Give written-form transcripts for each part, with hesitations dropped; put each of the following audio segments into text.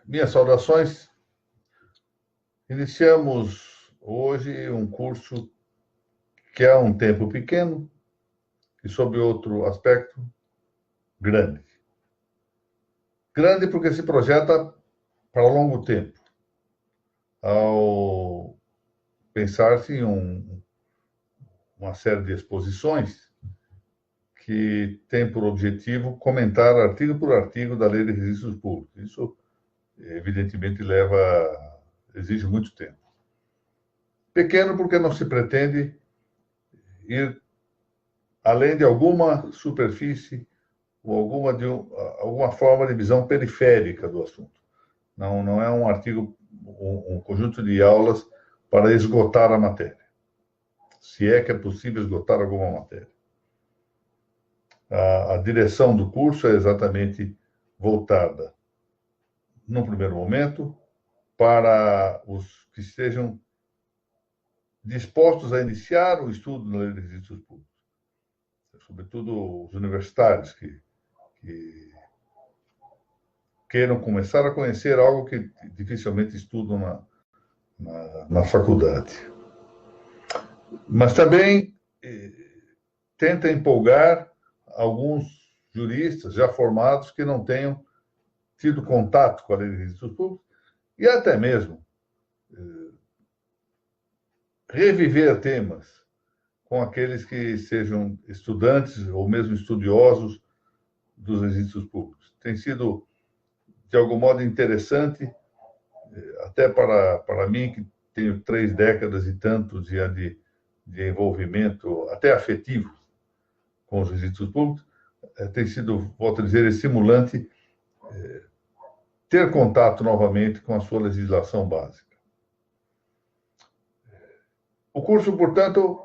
Minhas saudações. Iniciamos hoje um curso que é um tempo pequeno e, sob outro aspecto, grande. Grande porque se projeta para longo tempo. Ao pensar-se em uma série de exposições que tem por objetivo comentar artigo por artigo da Lei de Registros Públicos. Isso, evidentemente, exige muito tempo. Pequeno porque não se pretende ir além de alguma superfície ou alguma forma de visão periférica do assunto. Não é um artigo, um conjunto de aulas para esgotar a matéria, se é que é possível esgotar alguma matéria. A direção do curso é exatamente voltada, num primeiro momento, para os que estejam dispostos a iniciar o estudo na Lei de Registros Públicos, sobretudo os universitários que queiram começar a conhecer algo que dificilmente estudam na faculdade. Mas também tenta empolgar alguns juristas já formados que não tenham tido contato com a Lei de Registros Públicos e até mesmo reviver temas com aqueles que sejam estudantes ou mesmo estudiosos dos registros públicos. Tem sido, de algum modo, interessante, até para mim, que tenho 3 décadas e tanto de envolvimento, até afetivo, com os registros públicos, tem sido, volto a dizer, estimulante ter contato novamente com a sua legislação básica. O curso, portanto,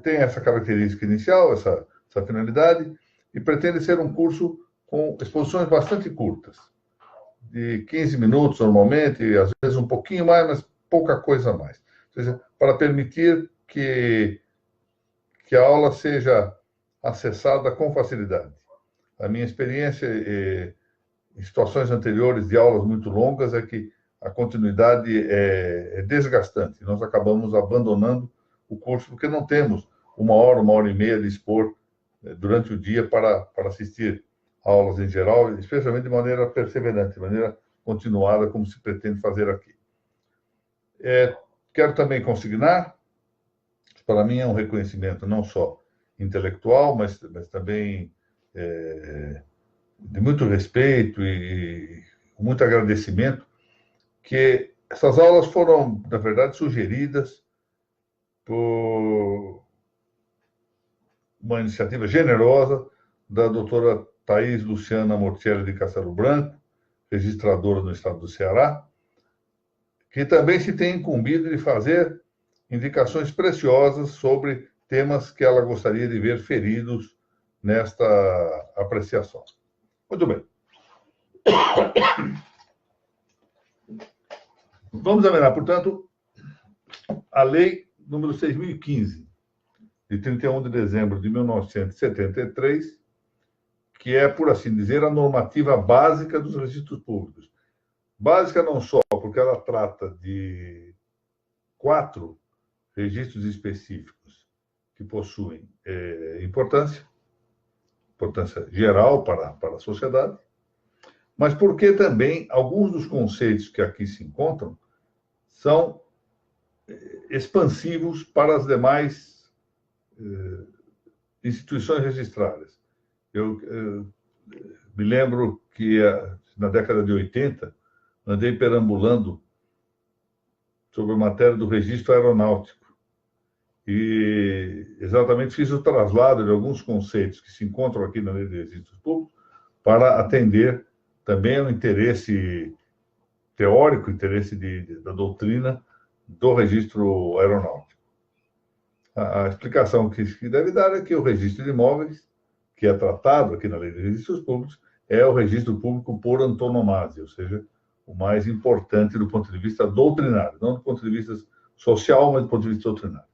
tem essa característica inicial, essa finalidade, e pretende ser um curso com exposições bastante curtas, de 15 minutos normalmente, às vezes um pouquinho mais, mas pouca coisa a mais. Ou seja, para permitir que a aula seja acessada com facilidade. A minha experiência em situações anteriores de aulas muito longas é que a continuidade é desgastante. Nós acabamos abandonando o curso porque não temos 1 hora, 1 hora e meia de expor durante o dia para assistir aulas em geral, especialmente de maneira perseverante, de maneira continuada, como se pretende fazer aqui. Quero também consignar, para mim é um reconhecimento não só intelectual, mas também de muito respeito e muito agradecimento, que essas aulas foram, na verdade, sugeridas por uma iniciativa generosa da doutora Thais Luciana Mortielli de Castelo Branco, registradora no estado do Ceará, que também se tem incumbido de fazer indicações preciosas sobre temas que ela gostaria de ver feridos nesta apreciação. Muito bem. Vamos examinar, portanto, a Lei número 6.015, de 31 de dezembro de 1973, que é, por assim dizer, a normativa básica dos registros públicos. Básica não só porque ela trata de 4 registros específicos que possuem importância geral para a sociedade, mas porque também alguns dos conceitos que aqui se encontram são expansivos para as demais instituições registradas. Eu me lembro que, na década de 80, andei perambulando sobre a matéria do registro aeronáutico e exatamente fiz o traslado de alguns conceitos que se encontram aqui na Lei de Registros Públicos para atender também ao interesse teórico, interesse da doutrina do registro aeronáutico. A explicação que deve dar é que o registro de imóveis, que é tratado aqui na Lei de Registros Públicos, é o registro público por antonomasia, ou seja, o mais importante do ponto de vista doutrinário, não do ponto de vista social, mas do ponto de vista doutrinário.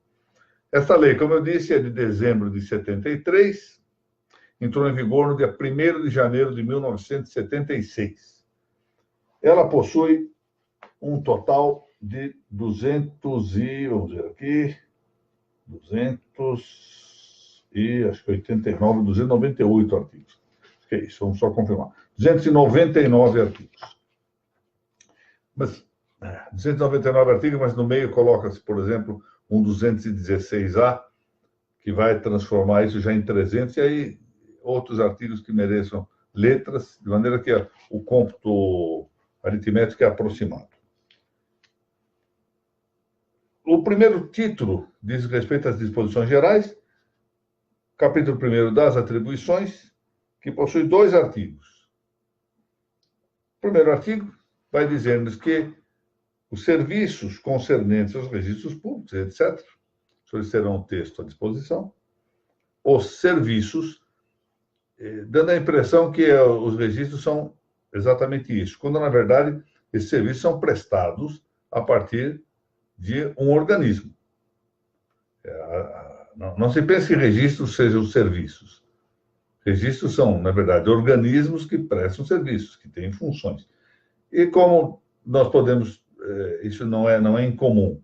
Esta lei, como eu disse, é de dezembro de 73, entrou em vigor no dia 1º de janeiro de 1976. ela possui um total de 200 e, vamos ver aqui, 200 e, acho que 89, 298 artigos. Acho que é isso, vamos só confirmar. 299 artigos. Mas, 299 artigos, mas no meio coloca-se, por exemplo, um 216A, que vai transformar isso já em 300, e aí outros artigos que mereçam letras, de maneira que o cômputo aritmético é aproximado. O primeiro título diz respeito às disposições gerais, capítulo 1 das atribuições, que possui 2 artigos. O primeiro artigo vai dizer-nos que os serviços concernentes aos registros públicos, etc., eles terão um texto à disposição. Os serviços, dando a impressão que os registros são exatamente isso, quando, na verdade, esses serviços são prestados a partir de um organismo. Não se pense que registros sejam serviços. Registros são, na verdade, organismos que prestam serviços, que têm funções. E como nós podemos, isso não é incomum,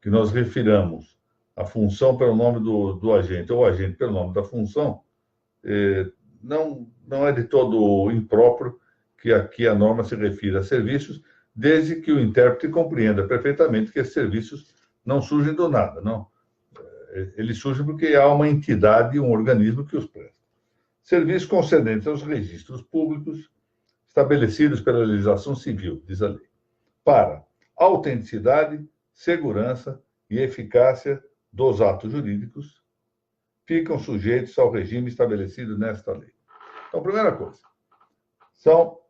que nós refiramos a função pelo nome do agente, ou o agente pelo nome da função, não é de todo impróprio que aqui a norma se refira a serviços, desde que o intérprete compreenda perfeitamente que esses serviços não surgem do nada, não. Eles surgem porque há uma entidade, um organismo que os presta. Serviços concernentes aos registros públicos estabelecidos pela legislação civil, diz a lei, para autenticidade, segurança e eficácia dos atos jurídicos, ficam sujeitos ao regime estabelecido nesta lei. Então, primeira coisa, são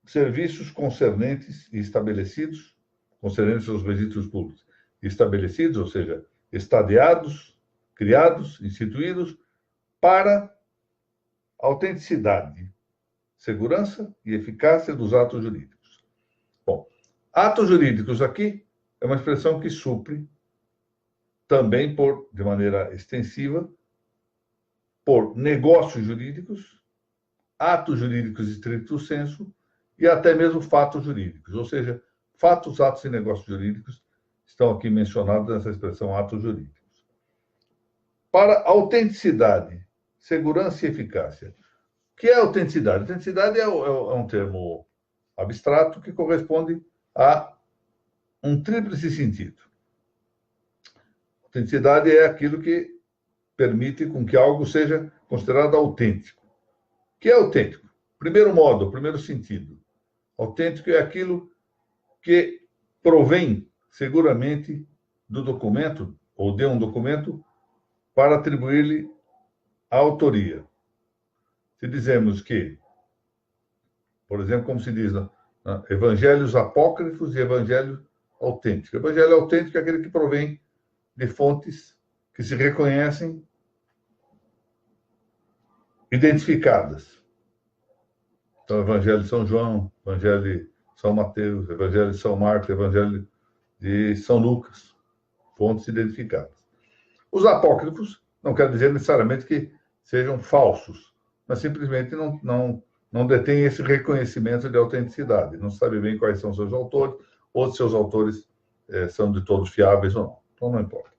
serviços concernentes e estabelecidos, concernentes aos registros públicos, estabelecidos, ou seja, estadeados, criados, instituídos, para autenticidade, segurança e eficácia dos atos jurídicos. Bom, atos jurídicos aqui é uma expressão que supre também de maneira extensiva, por negócios jurídicos, atos jurídicos estricto sensu e até mesmo fatos jurídicos. Ou seja, fatos, atos e negócios jurídicos estão aqui mencionados nessa expressão atos jurídicos. Para autenticidade, segurança e eficácia. O que é autenticidade? Autenticidade é um termo abstrato que corresponde a um tríplice sentido. Autenticidade é aquilo que permite com que algo seja considerado autêntico. O que é autêntico? Primeiro modo, primeiro sentido. Autêntico é aquilo que provém seguramente do documento ou de um documento para atribuir-lhe a autoria. Se dizemos que, por exemplo, como se diz, evangelhos apócrifos e evangelho autêntico. Evangelho autêntico é aquele que provém de fontes que se reconhecem identificadas. Então, Evangelho de São João, Evangelho de São Mateus, Evangelho de São Marcos, Evangelho de São Lucas, fontes identificadas. Os apócrifos não quer dizer necessariamente que sejam falsos, mas simplesmente não detêm esse reconhecimento de autenticidade, não sabe bem quais são seus autores, ou se seus autores são de todos fiáveis ou não. Então, não importa.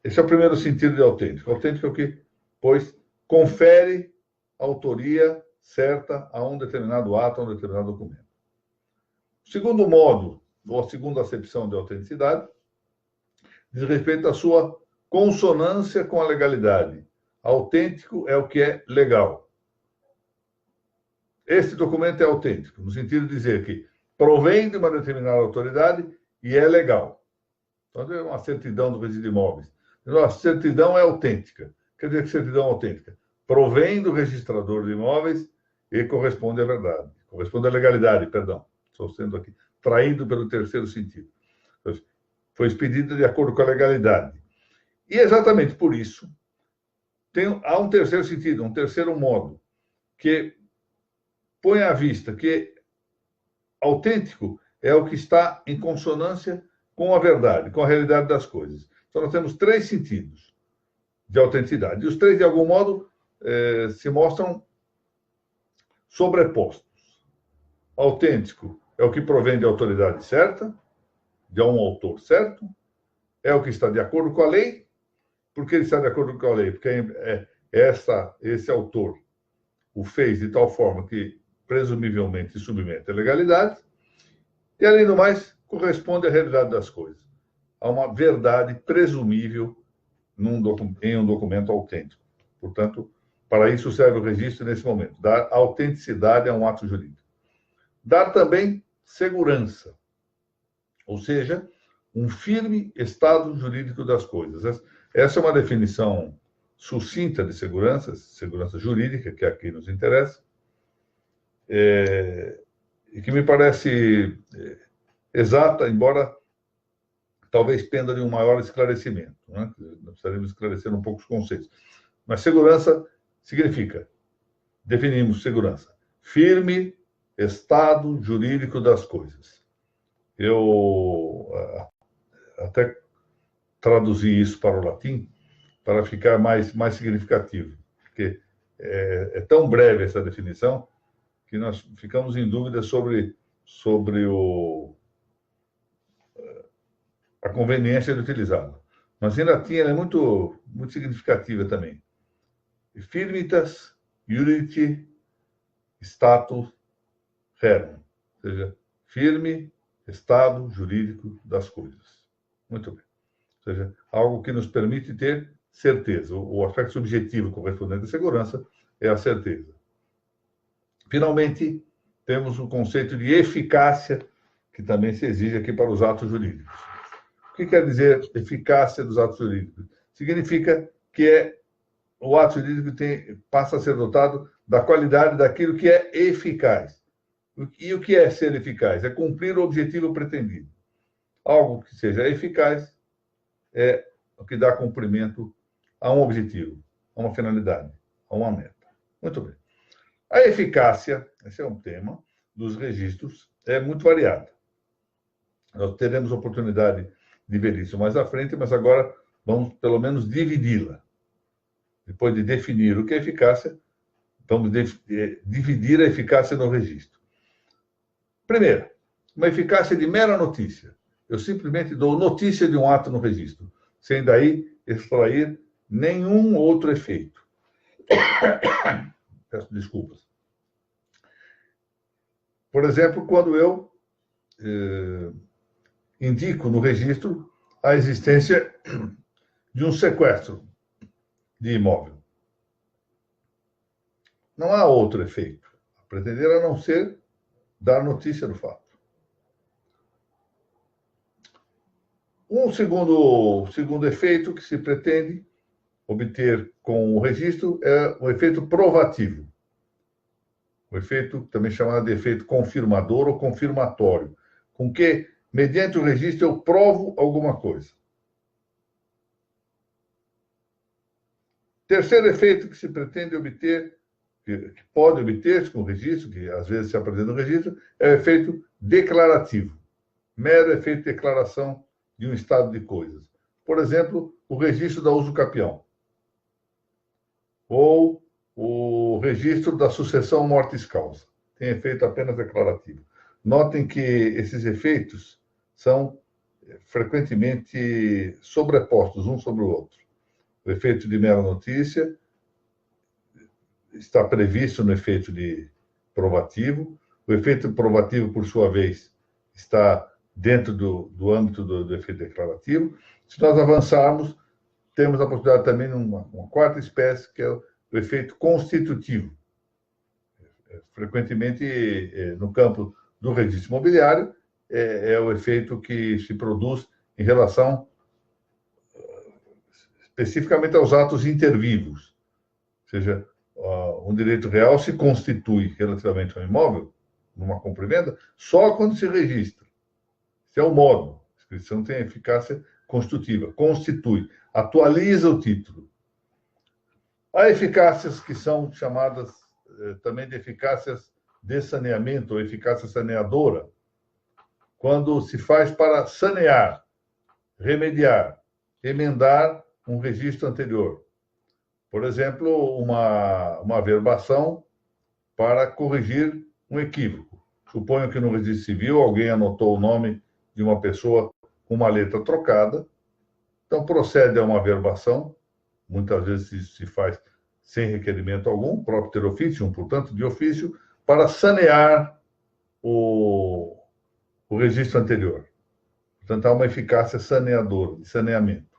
Esse é o primeiro sentido de autêntico. Autêntico é o que, pois, confere autoria certa a um determinado ato, a um determinado documento. O segundo modo, ou a segunda acepção de autenticidade, diz respeito à sua consonância com a legalidade. Autêntico é o que é legal. Este documento é autêntico, no sentido de dizer que provém de uma determinada autoridade e é legal. Então, é uma certidão do registro de imóveis. A certidão é autêntica. Quer dizer que certidão é autêntica? Provém do registrador de imóveis e corresponde à verdade. Corresponde à legalidade, perdão. Estou sendo aqui traído pelo terceiro sentido. Foi expedida de acordo com a legalidade. E exatamente por isso, há um terceiro sentido, um terceiro modo, que põe à vista que autêntico é o que está em consonância com a verdade, com a realidade das coisas. Então, nós temos 3 sentidos de autenticidade. E os 3, de algum modo, se mostram sobrepostos. Autêntico é o que provém de autoridade certa, de um autor certo, é o que está de acordo com a lei. Por que ele está de acordo com a lei? Porque esse autor o fez de tal forma que presumivelmente submete à legalidade, e, além do mais, corresponde à realidade das coisas. Há uma verdade presumível em um documento autêntico. Portanto, para isso serve o registro nesse momento, dar autenticidade a um ato jurídico. Dar também segurança, ou seja, um firme estado jurídico das coisas. Essa é uma definição sucinta de segurança jurídica, que aqui nos interessa, e que me parece exata, embora talvez penda de um maior esclarecimento. Né? Nós precisaríamos esclarecer um pouco os conceitos. Mas segurança significa, definimos segurança, firme estado jurídico das coisas. Eu até traduzi isso para o latim para ficar mais significativo, porque é tão breve essa definição que nós ficamos em dúvida sobre a conveniência de utilizá-la. Mas em latim ela é muito significativa também. Firmitas iudici status rerum, ou seja, firme estado jurídico das coisas. Muito bem. Ou seja, algo que nos permite ter certeza. O aspecto subjetivo correspondente à segurança é a certeza. Finalmente, temos o conceito de eficácia, que também se exige aqui para os atos jurídicos. O que quer dizer eficácia dos atos jurídicos? Significa que o ato jurídico passa a ser dotado da qualidade daquilo que é eficaz. E o que é ser eficaz? É cumprir o objetivo pretendido. Algo que seja eficaz é o que dá cumprimento a um objetivo, a uma finalidade, a uma meta. Muito bem. A eficácia, esse é um tema, dos registros é muito variada. Nós teremos oportunidade de ver isso mais à frente, mas agora vamos, pelo menos, dividi-la. Depois de definir o que é eficácia, vamos dividir a eficácia no registro. Primeiro, uma eficácia de mera notícia. Eu simplesmente dou notícia de um ato no registro, sem daí extrair nenhum outro efeito. Peço desculpas. Por exemplo, quando eu indico no registro a existência de um sequestro de imóvel. Não há outro efeito a pretender a não ser dar notícia do fato. Um segundo efeito que se pretende obter com o registro é o efeito provativo. O efeito também chamado de efeito confirmador ou confirmatório, com que, mediante o registro, eu provo alguma coisa. Terceiro efeito que se pretende obter, que pode obter-se com o registro, que às vezes se apresenta no registro, é o efeito declarativo. Mero efeito de declaração de um estado de coisas. Por exemplo, o registro da usucapião. Ou o registro da sucessão mortis causa. Tem efeito apenas declarativo. Notem que esses efeitos são frequentemente sobrepostos um sobre o outro. O efeito de mera notícia está previsto no efeito de provativo. O efeito provativo, por sua vez, está dentro do âmbito do efeito declarativo. Se nós avançarmos, temos a possibilidade também de uma quarta espécie, que é o efeito constitutivo. Frequentemente, no campo do registro imobiliário, é o efeito que se produz em relação especificamente aos atos intervivos. Ou seja, um direito real se constitui relativamente ao imóvel, numa compra e venda, só quando se registra. Esse é o modo. A inscrição tem eficácia constitutiva, constitui, atualiza o título. Há eficácias que são chamadas também de eficácias de saneamento ou eficácia saneadora, quando se faz para sanear, remediar, emendar um registro anterior. Por exemplo, uma averbação para corrigir um equívoco. Suponho que no registro civil alguém anotou o nome de uma pessoa com uma letra trocada, então procede a uma averbação, muitas vezes isso se faz sem requerimento algum, próprio ter ofício, portanto, de ofício, para sanear o registro anterior. Portanto, há uma eficácia saneadora, de saneamento,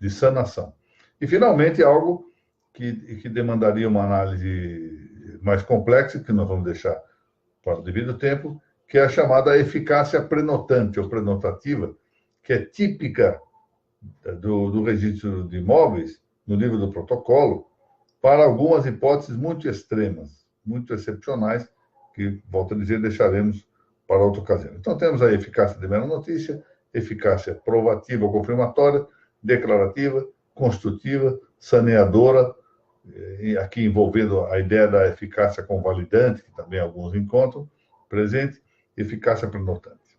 de sanação. E, finalmente, algo que demandaria uma análise mais complexa, que nós vamos deixar para o devido tempo, que é a chamada eficácia prenotante ou prenotativa, que é típica do registro de imóveis, no livro do protocolo, para algumas hipóteses muito extremas, muito excepcionais, que, volto a dizer, deixaremos para outra ocasião. Então, temos a eficácia de mera notícia, eficácia provativa ou confirmatória, declarativa, construtiva, saneadora, e aqui envolvendo a ideia da eficácia convalidante, que também alguns encontram presente, eficácia prenotante.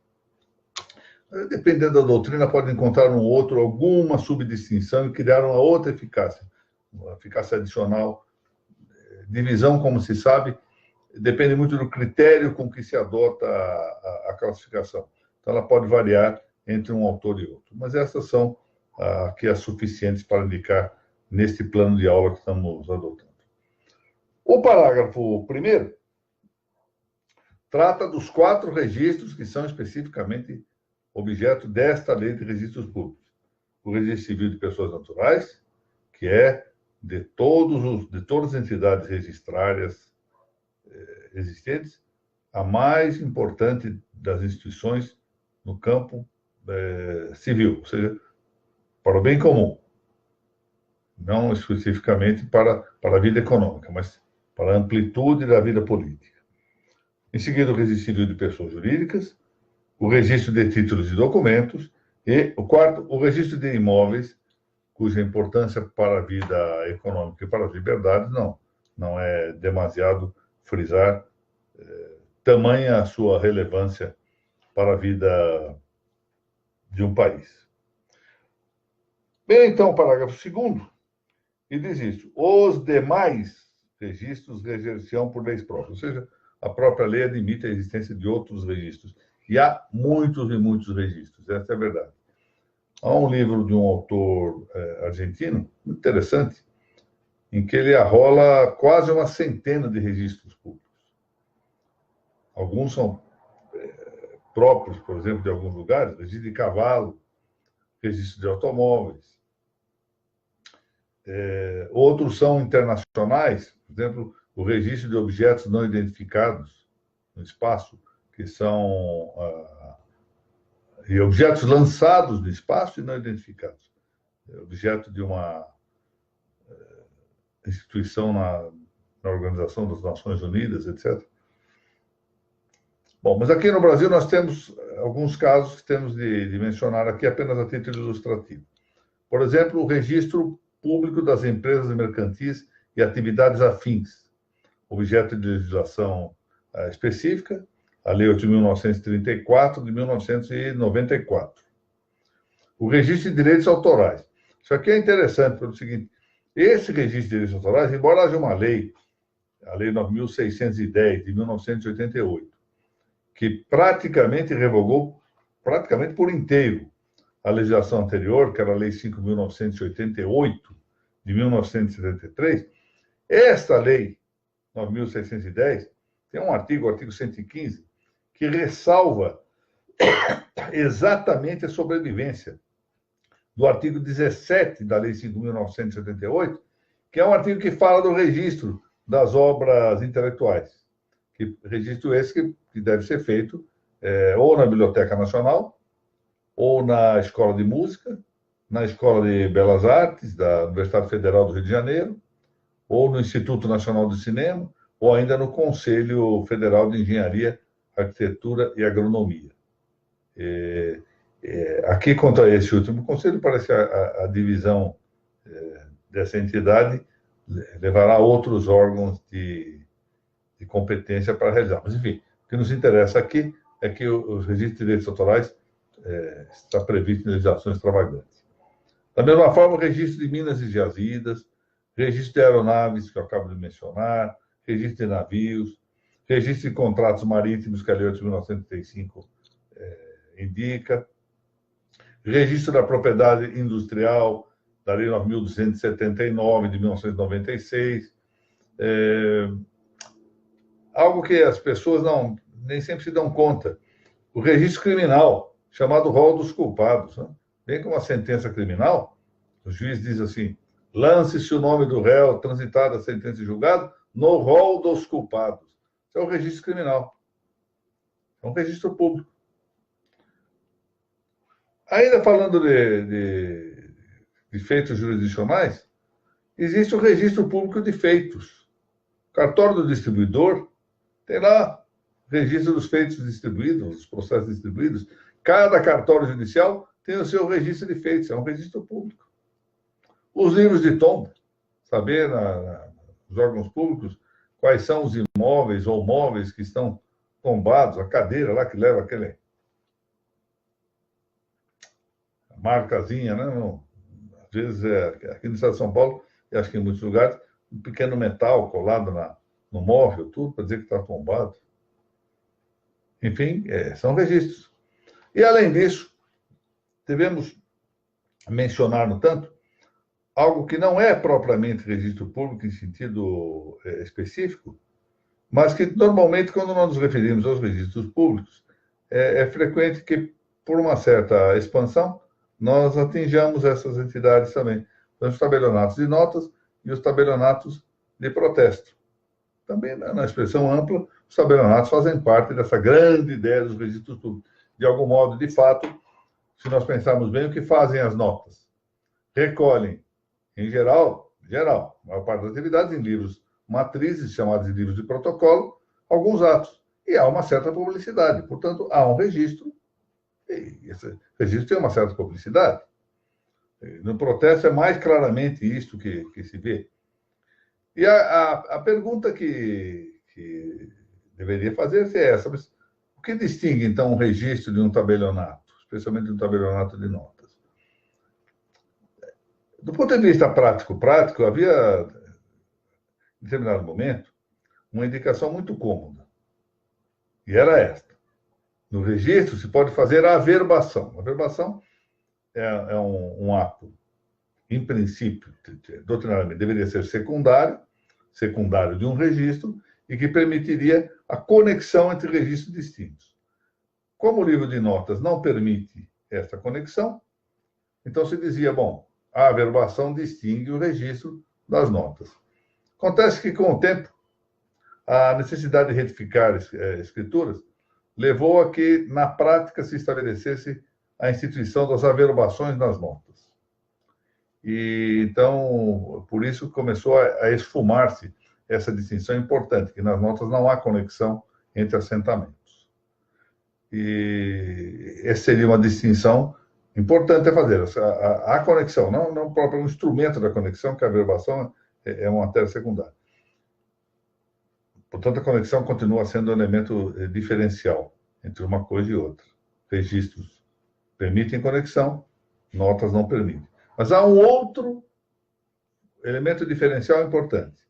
Dependendo da doutrina, pode encontrar alguma subdistinção e criar uma outra eficácia, uma eficácia adicional. Divisão, como se sabe, depende muito do critério com que se adota a classificação. Então, ela pode variar entre um autor e outro. Mas essas são aqui as suficientes para indicar neste plano de aula que estamos adotando. O parágrafo 1º trata dos 4 registros que são especificamente objeto desta Lei de Registros Públicos. O Registro Civil de Pessoas Naturais, que é de todas as entidades registrárias existentes, a mais importante das instituições no campo civil, ou seja, para o bem comum, não especificamente para a vida econômica, mas para a amplitude da vida política. Em seguida, o Registro Civil de Pessoas Jurídicas, o Registro de Títulos e Documentos, e o 4º, o Registro de Imóveis, cuja importância para a vida econômica e para as liberdades não é demasiado frisar, tamanha a sua relevância para a vida de um país. Bem, então, o parágrafo 2º, e diz isso: os demais registros reger-se-ão por leis próprias, ou seja, a própria lei admite a existência de outros registros. E há muitos e muitos registros, essa é a verdade. Há um livro de um autor argentino, muito interessante, em que ele arrola quase uma centena de registros públicos. Alguns são próprios, por exemplo, de alguns lugares, registro de cavalo, registro de automóveis. Outros são internacionais, por exemplo, o registro de objetos não identificados no espaço, que são e objetos lançados no espaço e não identificados. Objeto de uma instituição na Organização das Nações Unidas, etc. Bom, mas aqui no Brasil nós temos alguns casos que temos de mencionar aqui apenas a título ilustrativo. Por exemplo, o registro público das empresas mercantis e atividades afins, objeto de legislação específica, a Lei 8.934, de 1994. O registro de direitos autorais. Isso aqui é interessante pelo seguinte: esse registro de direitos autorais, embora haja uma lei, a Lei 9.610, de 1988, que praticamente revogou, praticamente por inteiro, a legislação anterior, que era a Lei 5.988, de 1973, esta Lei 9.610 tem um artigo, o artigo 115, que ressalva exatamente a sobrevivência do artigo 17 da Lei 5.978, que é um artigo que fala do registro das obras intelectuais. Registro esse que deve ser feito ou na Biblioteca Nacional, ou na Escola de Música, na Escola de Belas Artes da Universidade Federal do Rio de Janeiro, ou no Instituto Nacional de Cinema, ou ainda no Conselho Federal de Engenharia, Arquitetura e Agronomia. Aqui, contra esse último conselho, parece a divisão dessa entidade levará a outros órgãos de competência para realizar. Mas, enfim, o que nos interessa aqui é que os registros de direitos autorais está previsto em legislação extravagante. Da mesma forma, o registro de minas e jazidas, registro de aeronaves, que eu acabo de mencionar, registro de navios, registro de contratos marítimos, que a Lei 8.935 indica, registro da propriedade industrial, da Lei 9.279, de 1996, algo que as pessoas nem sempre se dão conta, o registro criminal, chamado rol dos culpados. Né? Vem com uma sentença criminal, o juiz diz assim, lance-se o nome do réu, transitada a sentença de julgado, no rol dos culpados. Isso é o registro criminal. É um registro público. Ainda falando de feitos jurisdicionais, existe o registro público de feitos. O cartório do distribuidor tem lá o registro dos feitos distribuídos, os processos distribuídos. Cada cartório judicial tem o seu registro de feitos, é um registro público. Os livros de tombo, saber nos órgãos públicos quais são os imóveis ou móveis que estão tombados, a cadeira lá que leva aquele marcazinha, né? Às vezes, aqui no estado de São Paulo, e acho que em muitos lugares, um pequeno metal colado no móvel, tudo para dizer que está tombado. Enfim, são registros. E, além disso, devemos mencionar, no tanto, algo que não é propriamente registro público em sentido específico, mas que, normalmente, quando nós nos referimos aos registros públicos, é frequente que, por uma certa expansão, nós atinjamos essas entidades também. Então, os tabelionatos de notas e os tabelionatos de protesto. Também, na expressão ampla, os tabelionatos fazem parte dessa grande ideia dos registros públicos. De algum modo, de fato, se nós pensarmos bem, o que fazem as notas? Recolhem, em geral, a maior parte das atividades, em livros matrizes, chamados de livros de protocolo, alguns atos. E há uma certa publicidade. Portanto, há um registro, e esse registro tem uma certa publicidade. No protesto é mais claramente isto que se vê. E a pergunta que deveria fazer-se é essa: mas o que distingue, então, um registro de um tabelionato, especialmente de um tabelionato de notas? Do ponto de vista prático, havia, em determinado momento, uma indicação muito cômoda. E era esta. No registro se pode fazer a averbação. A averbação é um ato, em princípio, doutrinariamente, deveria ser secundário de um registro, e que permitiria a conexão entre registros distintos. Como o livro de notas não permite esta conexão, então se dizia, bom, a averbação distingue o registro das notas. Acontece que, com o tempo, a necessidade de retificar escrituras levou a que, na prática, se estabelecesse a instituição das averbações nas notas. E, então, por isso começou a esfumar-se essa distinção importante, que nas notas não há conexão entre assentamentos. E essa seria uma distinção importante a fazer. A conexão, não o próprio instrumento da conexão, que a averbação é uma matéria secundária. Portanto, a conexão continua sendo um elemento diferencial entre uma coisa e outra. Registros permitem conexão, notas não permitem. Mas há um outro elemento diferencial importante.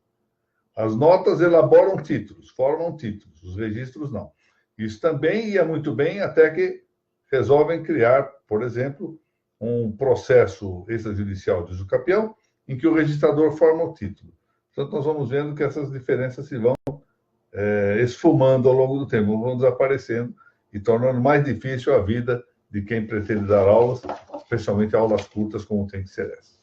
As notas elaboram títulos, formam títulos, os registros não. Isso também ia muito bem até que resolvem criar, por exemplo, um processo extrajudicial de usucapião, em que o registrador forma o título. Portanto, nós vamos vendo que essas diferenças se vão esfumando ao longo do tempo, vão desaparecendo e tornando mais difícil a vida de quem pretende dar aulas, especialmente aulas curtas, como tem que ser essa.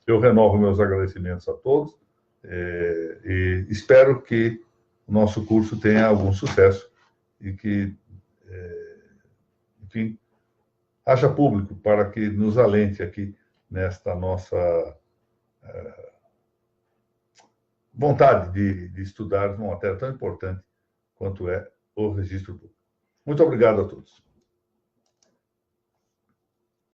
Eu renovo meus agradecimentos a todos e espero que o nosso curso tenha algum sucesso e que, enfim, haja público para que nos alente aqui nesta nossa vontade de estudar uma matéria tão importante quanto é o registro público. Muito obrigado a todos.